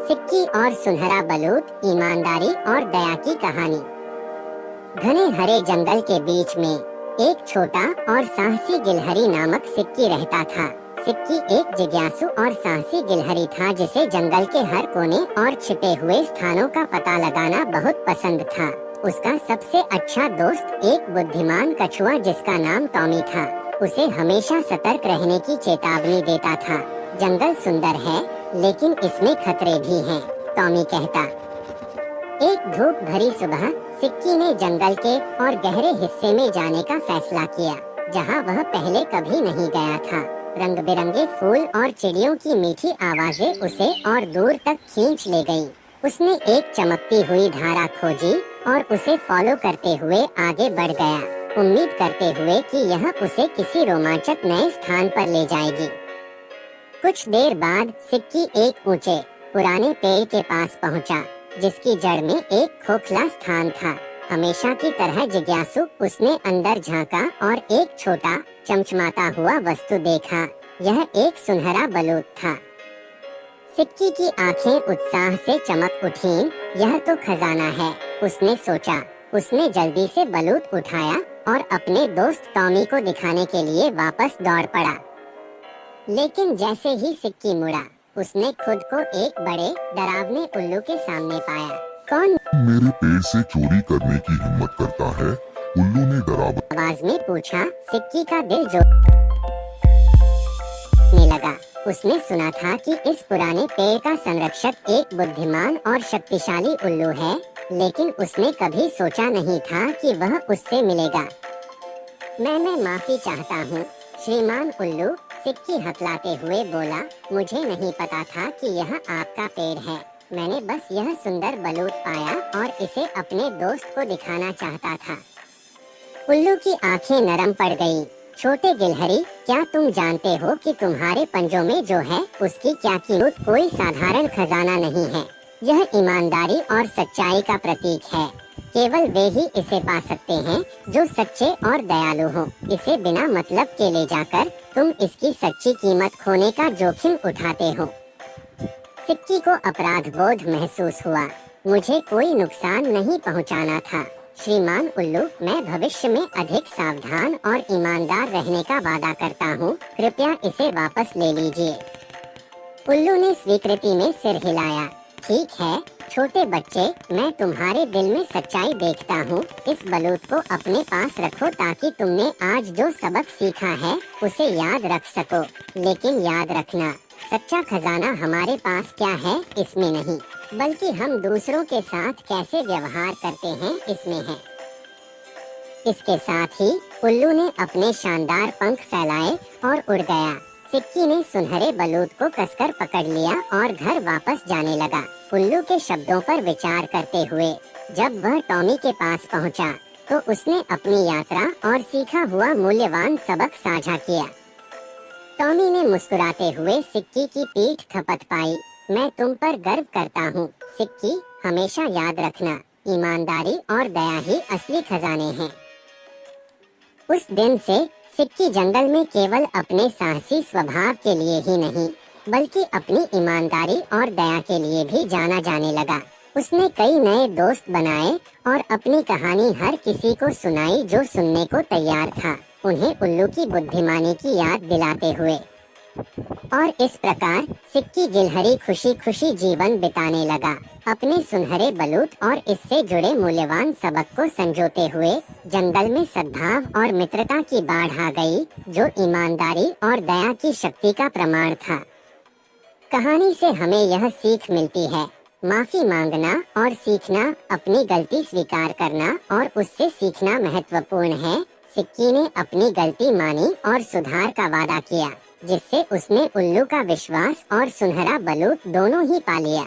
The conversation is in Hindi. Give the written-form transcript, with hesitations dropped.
सिक्की और सुनहरा बलूत, ईमानदारी और दया की कहानी। घने हरे जंगल के बीच में एक छोटा और साहसी गिलहरी नामक सिक्की रहता था। सिक्की एक जिज्ञासु और साहसी गिलहरी था जिसे जंगल के हर कोने और छिपे हुए स्थानों का पता लगाना बहुत पसंद था। उसका सबसे अच्छा दोस्त एक बुद्धिमान कछुआ जिसका नाम टॉमी था, उसे हमेशा सतर्क रहने की चेतावनी देता था। जंगल सुंदर है लेकिन इसमें खतरे भी हैं, टॉमी कहता। एक धूप भरी सुबह सिक्की ने जंगल के और गहरे हिस्से में जाने का फैसला किया, जहां वह पहले कभी नहीं गया था। रंग बिरंगे फूल और चिड़ियों की मीठी आवाजें उसे और दूर तक खींच ले गईं। उसने एक चमकती हुई धारा खोजी और उसे फॉलो करते हुए आगे बढ़ गया, उम्मीद करते हुए कि यह उसे किसी रोमांचक नए स्थान पर ले जाएगी। कुछ देर बाद सिक्की एक ऊंचे पुराने पेड़ के पास पहुंचा, जिसकी जड़ में एक खोखला स्थान था। हमेशा की तरह जिज्ञासु उसने अंदर झांका और एक छोटा चमचमाता हुआ वस्तु देखा। यह एक सुनहरा बलूत था। सिक्की की आंखें उत्साह से चमक उठीं। यह तो खजाना है, उसने सोचा। उसने जल्दी से बलूत उठाया और अपने दोस्त टॉमी को दिखाने के लिए वापस दौड़ पड़ा। लेकिन जैसे ही सिक्की मुड़ा, उसने खुद को एक बड़े डरावने उल्लू के सामने पाया। कौन मेरे पेड़ से चोरी करने की हिम्मत करता है? उल्लू ने डरावनी आवाज में पूछा। सिक्की का दिल जोरने लगा। उसने सुना था कि इस पुराने पेड़ का संरक्षक एक बुद्धिमान और शक्तिशाली उल्लू है, लेकिन उसने कभी सोचा नहीं था कि वह उससे मिलेगा। मैं माफी चाहता हूँ, श्रीमान उल्लू, सिक्की हकलाते हुए बोला। मुझे नहीं पता था कि यह आपका पेड़ है। मैंने बस यह सुंदर बलूत पाया और इसे अपने दोस्त को दिखाना चाहता था। उल्लू की आंखें नरम पड़ गईं। छोटे गिलहरी, क्या तुम जानते हो कि तुम्हारे पंजों में जो है उसकी क्या कीमत? कोई साधारण खजाना नहीं है। यह ईमानदारी और सच्चाई का प्रतीक है। केवल वे ही इसे पा सकते हैं जो सच्चे और दयालु हो। इसे बिना मतलब के ले जाकर तुम इसकी सच्ची कीमत खोने का जोखिम उठाते हो। सिक्की को अपराध बोध महसूस हुआ। मुझे कोई नुकसान नहीं पहुंचाना था, श्रीमान उल्लू। मैं भविष्य में अधिक सावधान और ईमानदार रहने का वादा करता हूँ। कृपया इसे वापस ले लीजिए। उल्लू ने स्वीकृति में सिर हिलाया। ठीक है छोटे बच्चे, मैं तुम्हारे दिल में सच्चाई देखता हूँ। इस बलूत को अपने पास रखो ताकि तुमने आज जो सबक सीखा है उसे याद रख सको। लेकिन याद रखना, सच्चा खजाना हमारे पास क्या है इसमें नहीं, बल्कि हम दूसरों के साथ कैसे व्यवहार करते हैं इसमें है। इसके साथ ही उल्लू ने अपने शानदार पंख फैलाए और उड़ गया। सिक्की ने सुनहरे बलूत को कसकर पकड़ लिया और घर वापस जाने लगा, उल्लू के शब्दों पर विचार करते हुए। जब वह टॉमी के पास पहुंचा, तो उसने अपनी यात्रा और सीखा हुआ मूल्यवान सबक साझा किया। टॉमी ने मुस्कुराते हुए सिक्की की पीठ थपथपाई। मैं तुम पर गर्व करता हूँ सिक्की। हमेशा याद रखना, ईमानदारी और दया ही असली खजाने हैं। उस दिन से सिक्की जंगल में केवल अपने साहसी स्वभाव के लिए ही नहीं, बल्कि अपनी ईमानदारी और दया के लिए भी जाना जाने लगा। उसने कई नए दोस्त बनाए और अपनी कहानी हर किसी को सुनाई जो सुनने को तैयार था, उन्हें उल्लू की बुद्धिमानी की याद दिलाते हुए। और इस प्रकार सिक्की गिलहरी खुशी खुशी जीवन बिताने लगा, अपने सुनहरे बलूत और इससे जुड़े मूल्यवान सबक को संजोते हुए। जंगल में सद्भाव और मित्रता की बाढ़ आ गई, जो ईमानदारी और दया की शक्ति का प्रमाण था। कहानी से हमें यह सीख मिलती है, माफी मांगना और सीखना, अपनी गलती स्वीकार करना और उससे सीखना महत्वपूर्ण है। सिक्की ने अपनी गलती मानी और सुधार का वादा किया, जिससे उसने उल्लू का विश्वास और सुनहरा बलूत दोनों ही पा लिया।